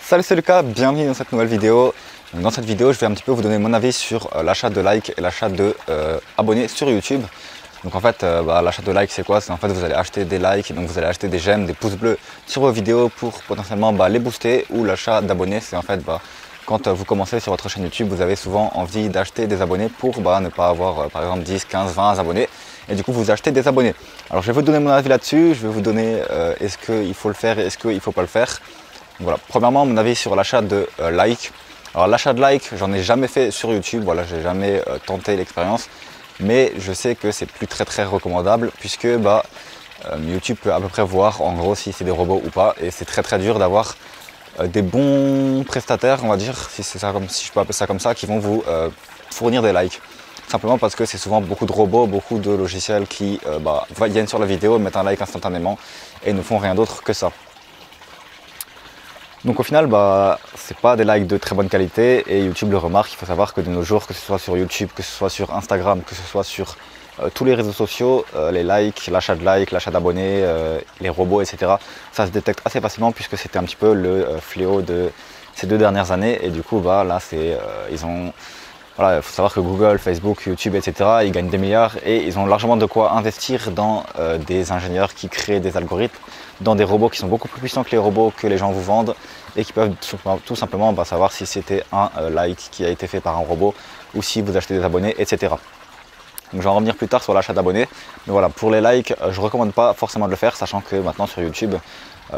Salut, c'est Lucas, bienvenue dans cette nouvelle vidéo. Donc, dans cette vidéo, je vais un petit peu vous donner mon avis sur l'achat de likes et l'achat de abonnés sur YouTube. Donc en fait, l'achat de likes c'est quoi? C'est en fait vous allez acheter des likes, donc vous allez acheter des j'aime, des pouces bleus sur vos vidéos pour potentiellement les booster. Ou l'achat d'abonnés, c'est en fait quand vous commencez sur votre chaîne YouTube, vous avez souvent envie d'acheter des abonnés pour ne pas avoir par exemple 10, 15, 20 abonnés. Et du coup vous achetez des abonnés. Alors je vais vous donner mon avis là-dessus, je vais vous donner est-ce qu'il faut le faire et est-ce qu'il ne faut pas le faire. Voilà, premièrement mon avis sur l'achat de likes. Alors l'achat de likes, j'en ai jamais fait sur YouTube, voilà, j'ai jamais tenté l'expérience. Mais je sais que c'est plus très recommandable puisque YouTube peut à peu près voir en gros si c'est des robots ou pas. Et c'est très dur d'avoir des bons prestataires, on va dire, si je peux appeler ça comme ça, qui vont vous fournir des likes. Simplement parce que c'est souvent beaucoup de robots, beaucoup de logiciels qui viennent sur la vidéo, mettent un like instantanément et ne font rien d'autre que ça. Donc au final, c'est pas des likes de très bonne qualité et YouTube le remarque. Il faut savoir que de nos jours, que ce soit sur YouTube, que ce soit sur Instagram, que ce soit sur tous les réseaux sociaux, les likes, l'achat de likes, l'achat d'abonnés, les robots, etc. Ça se détecte assez facilement puisque c'était un petit peu le fléau de ces 2 dernières années. Et du coup, là, il faut savoir que Google, Facebook, YouTube, etc., ils gagnent des milliards et ils ont largement de quoi investir dans des ingénieurs qui créent des algorithmes, dans des robots qui sont beaucoup plus puissants que les robots que les gens vous vendent et qui peuvent tout simplement savoir si c'était un like qui a été fait par un robot ou si vous achetez des abonnés, etc. Donc je vais en revenir plus tard sur l'achat d'abonnés. Mais voilà, pour les likes, je ne recommande pas forcément de le faire, sachant que maintenant sur YouTube,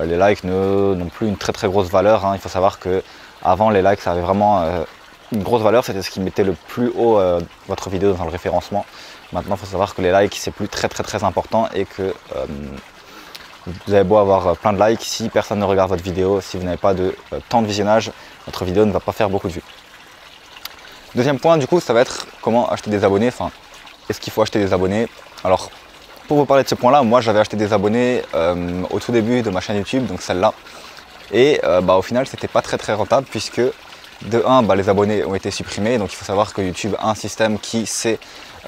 les likes n'ont plus une très grosse valeur. Il faut savoir que avant les likes, ça avait vraiment une grosse valeur, c'était ce qui mettait le plus haut votre vidéo dans le référencement. Maintenant, il faut savoir que les likes, c'est plus très important et que vous avez beau avoir plein de likes, si personne ne regarde votre vidéo, si vous n'avez pas de temps de visionnage, votre vidéo ne va pas faire beaucoup de vues. Deuxième point, du coup, ça va être comment acheter des abonnés. Enfin, est-ce qu'il faut acheter des abonnés? Alors, pour vous parler de ce point-là, moi j'avais acheté des abonnés au tout début de ma chaîne YouTube, donc celle-là. Et au final, c'était pas très rentable puisque de 1, les abonnés ont été supprimés. Donc il faut savoir que YouTube a un système qui sait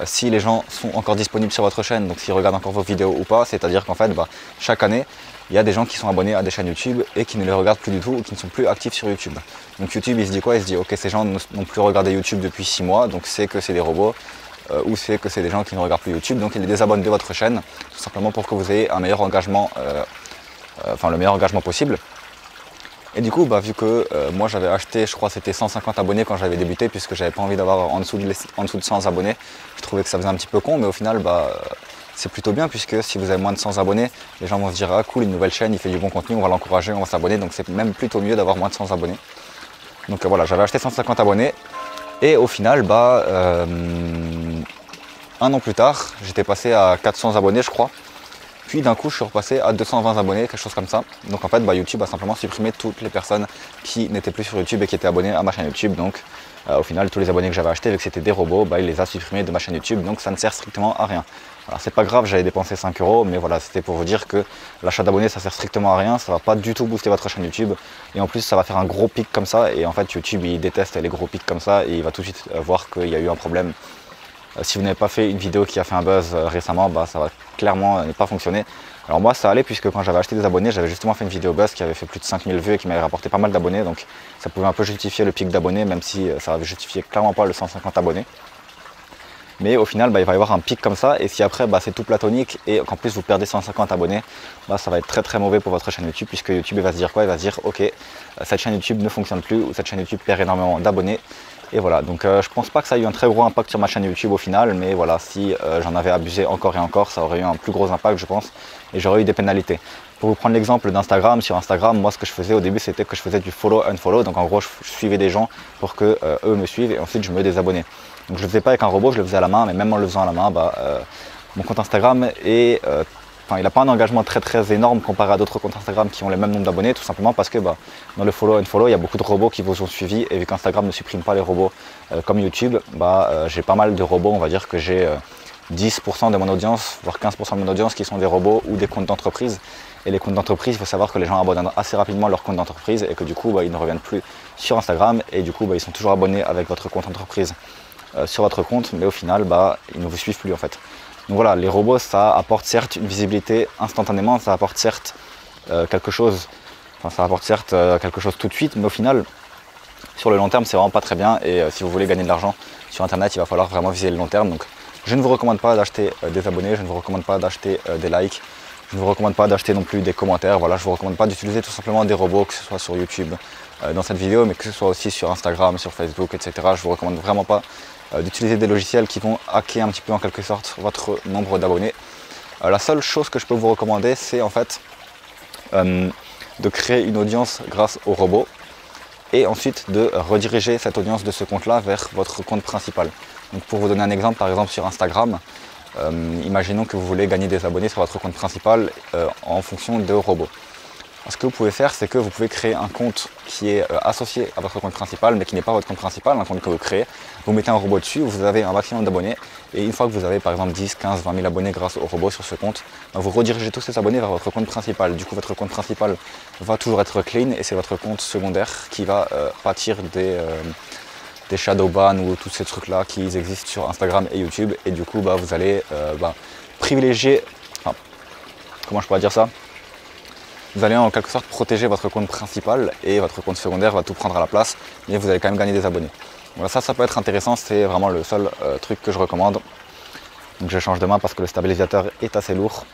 si les gens sont encore disponibles sur votre chaîne, donc s'ils regardent encore vos vidéos ou pas. C'est-à-dire qu'en fait, chaque année, il y a des gens qui sont abonnés à des chaînes YouTube et qui ne les regardent plus du tout ou qui ne sont plus actifs sur YouTube. Donc YouTube, il se dit quoi? Il se dit ok, ces gens n'ont plus regardé YouTube depuis 6 mois, donc c'est que c'est des robots. Ou c'est que c'est des gens qui ne regardent plus YouTube, donc ils les désabonnent de votre chaîne, tout simplement pour que vous ayez un meilleur engagement, le meilleur engagement possible. Et du coup, vu que moi j'avais acheté, je crois c'était 150 abonnés quand j'avais débuté, puisque j'avais pas envie d'avoir en dessous de 100 abonnés, je trouvais que ça faisait un petit peu con, mais au final, c'est plutôt bien, puisque si vous avez moins de 100 abonnés, les gens vont se dire ah cool, une nouvelle chaîne, il fait du bon contenu, on va l'encourager, on va s'abonner, donc c'est même plutôt mieux d'avoir moins de 100 abonnés. Donc voilà, j'avais acheté 150 abonnés. Et au final, un an plus tard, j'étais passé à 400 abonnés, je crois. Puis d'un coup, je suis repassé à 220 abonnés, quelque chose comme ça. Donc en fait, YouTube a simplement supprimé toutes les personnes qui n'étaient plus sur YouTube et qui étaient abonnées à ma chaîne YouTube. Donc au final, tous les abonnés que j'avais achetés, vu que c'était des robots, il les a supprimés de ma chaîne YouTube. Donc ça ne sert strictement à rien. Alors c'est pas grave, j'avais dépensé 5 €, mais voilà, c'était pour vous dire que l'achat d'abonnés, ça sert strictement à rien. Ça va pas du tout booster votre chaîne YouTube. Et en plus, ça va faire un gros pic comme ça. Et en fait, YouTube, il déteste les gros pics comme ça. Et il va tout de suite voir qu'il y a eu un problème. Si vous n'avez pas fait une vidéo qui a fait un buzz récemment, ça va clairement ne pas fonctionner. Alors moi ça allait, puisque quand j'avais acheté des abonnés, j'avais justement fait une vidéo buzz qui avait fait plus de 5000 vues et qui m'avait rapporté pas mal d'abonnés. Donc ça pouvait un peu justifier le pic d'abonnés, même si ça avait justifié clairement pas le 150 abonnés. Mais au final, il va y avoir un pic comme ça, et si après c'est tout platonique et qu'en plus vous perdez 150 abonnés, ça va être très mauvais pour votre chaîne YouTube, puisque YouTube va se dire quoi? Il va se dire ok, cette chaîne YouTube ne fonctionne plus, ou cette chaîne YouTube perd énormément d'abonnés. Et voilà, donc je pense pas que ça ait eu un très gros impact sur ma chaîne YouTube au final, mais voilà, si j'en avais abusé encore et encore, ça aurait eu un plus gros impact, je pense, et j'aurais eu des pénalités. Pour vous prendre l'exemple d'Instagram, sur Instagram, moi ce que je faisais au début, c'était que je faisais du follow-unfollow, donc en gros je suivais des gens pour que eux me suivent et ensuite je me désabonnais. Donc je le faisais pas avec un robot, je le faisais à la main, mais même en le faisant à la main, mon compte Instagram est il n'a pas un engagement très énorme comparé à d'autres comptes Instagram qui ont le même nombre d'abonnés, tout simplement parce que dans le follow and follow, il y a beaucoup de robots qui vous ont suivi, et vu qu'Instagram ne supprime pas les robots comme YouTube, j'ai pas mal de robots, on va dire que j'ai 10% de mon audience, voire 15% de mon audience qui sont des robots ou des comptes d'entreprise. Et les comptes d'entreprise, il faut savoir que les gens abandonnent assez rapidement leur compte d'entreprise et que du coup ils ne reviennent plus sur Instagram, et du coup ils sont toujours abonnés avec votre compte entreprise sur votre compte, mais au final ils ne vous suivent plus en fait. Donc voilà, les robots, ça apporte certes une visibilité instantanément, ça apporte certes quelque chose Enfin, ça rapporte certes quelque chose tout de suite, mais au final, sur le long terme, c'est vraiment pas très bien. Et si vous voulez gagner de l'argent sur Internet, il va falloir vraiment viser le long terme. Donc, je ne vous recommande pas d'acheter des abonnés, je ne vous recommande pas d'acheter des likes, je ne vous recommande pas d'acheter non plus des commentaires. Voilà, je vous recommande pas d'utiliser tout simplement des robots, que ce soit sur YouTube dans cette vidéo, mais que ce soit aussi sur Instagram, sur Facebook, etc. Je vous recommande vraiment pas d'utiliser des logiciels qui vont hacker un petit peu en quelque sorte votre nombre d'abonnés. La seule chose que je peux vous recommander, c'est en fait de créer une audience grâce aux robots et ensuite de rediriger cette audience de ce compte-là vers votre compte principal. Donc pour vous donner un exemple, par exemple sur Instagram, imaginons que vous voulez gagner des abonnés sur votre compte principal en fonction de robots. Ce que vous pouvez faire, c'est que vous pouvez créer un compte qui est associé à votre compte principal, mais qui n'est pas votre compte principal, un compte que vous créez. Vous mettez un robot dessus, vous avez un maximum d'abonnés, et une fois que vous avez par exemple 10, 15, 20 000 abonnés grâce au robot sur ce compte, vous redirigez tous ces abonnés vers votre compte principal. Du coup, votre compte principal va toujours être clean, et c'est votre compte secondaire qui va pâtir des shadow ban ou tous ces trucs-là qui existent sur Instagram et YouTube. Et du coup, vous allez privilégier, enfin, comment je pourrais dire ça ? Vous allez en quelque sorte protéger votre compte principal et votre compte secondaire va tout prendre à la place, mais vous allez quand même gagner des abonnés. Voilà, ça peut être intéressant, c'est vraiment le seul truc que je recommande. Donc je change de main parce que le stabilisateur est assez lourd.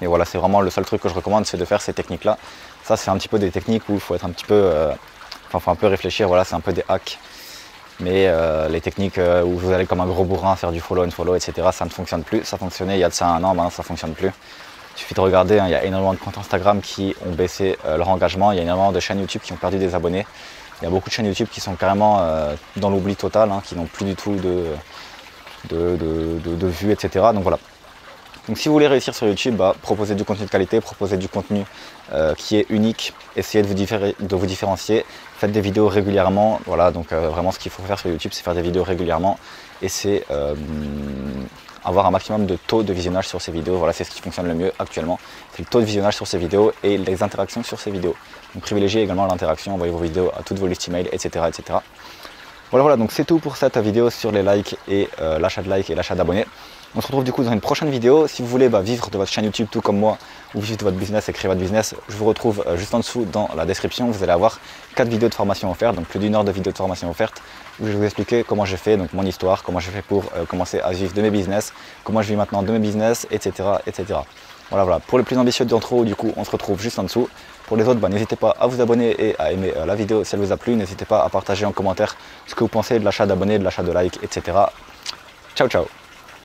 Mais voilà, c'est vraiment le seul truc que je recommande, c'est de faire ces techniques-là. Ça, c'est un petit peu des techniques où il faut être un petit peu, faut un peu réfléchir, voilà, c'est un peu des hacks. Mais les techniques où vous allez comme un gros bourrin faire du follow and follow, etc., ça ne fonctionne plus. Ça fonctionnait il y a de ça 1 an, maintenant ça ne fonctionne plus. Il suffit de regarder, il y a énormément de comptes Instagram qui ont baissé leur engagement, il y a énormément de chaînes YouTube qui ont perdu des abonnés. Il y a beaucoup de chaînes YouTube qui sont carrément dans l'oubli total, qui n'ont plus du tout de vues, etc. Donc voilà. Donc si vous voulez réussir sur YouTube, proposez du contenu de qualité, proposez du contenu qui est unique, essayez de vous différencier, faites des vidéos régulièrement. Voilà, donc vraiment ce qu'il faut faire sur YouTube, c'est faire des vidéos régulièrement et c'est avoir un maximum de taux de visionnage sur ces vidéos. Voilà, c'est ce qui fonctionne le mieux actuellement. C'est le taux de visionnage sur ces vidéos et les interactions sur ces vidéos. Donc privilégiez également l'interaction, envoyez vos vidéos à toutes vos listes email, etc. etc. Voilà, donc c'est tout pour cette vidéo sur les likes et l'achat de likes et l'achat d'abonnés. On se retrouve du coup dans une prochaine vidéo. Si vous voulez vivre de votre chaîne YouTube tout comme moi, ou vivre de votre business et créer votre business, je vous retrouve juste en dessous dans la description. Vous allez avoir 4 vidéos de formation offertes, donc plus d'1 heure de vidéos de formation offertes, où je vais vous expliquer comment j'ai fait, donc mon histoire, comment j'ai fait pour commencer à vivre de mes business, comment je vis maintenant de mes business, etc. etc. Voilà. Pour les plus ambitieux d'entre vous, du coup, on se retrouve juste en dessous. Pour les autres, n'hésitez pas à vous abonner et à aimer la vidéo si elle vous a plu. N'hésitez pas à partager en commentaire ce que vous pensez de l'achat d'abonnés, de l'achat de likes, etc. Ciao, ciao.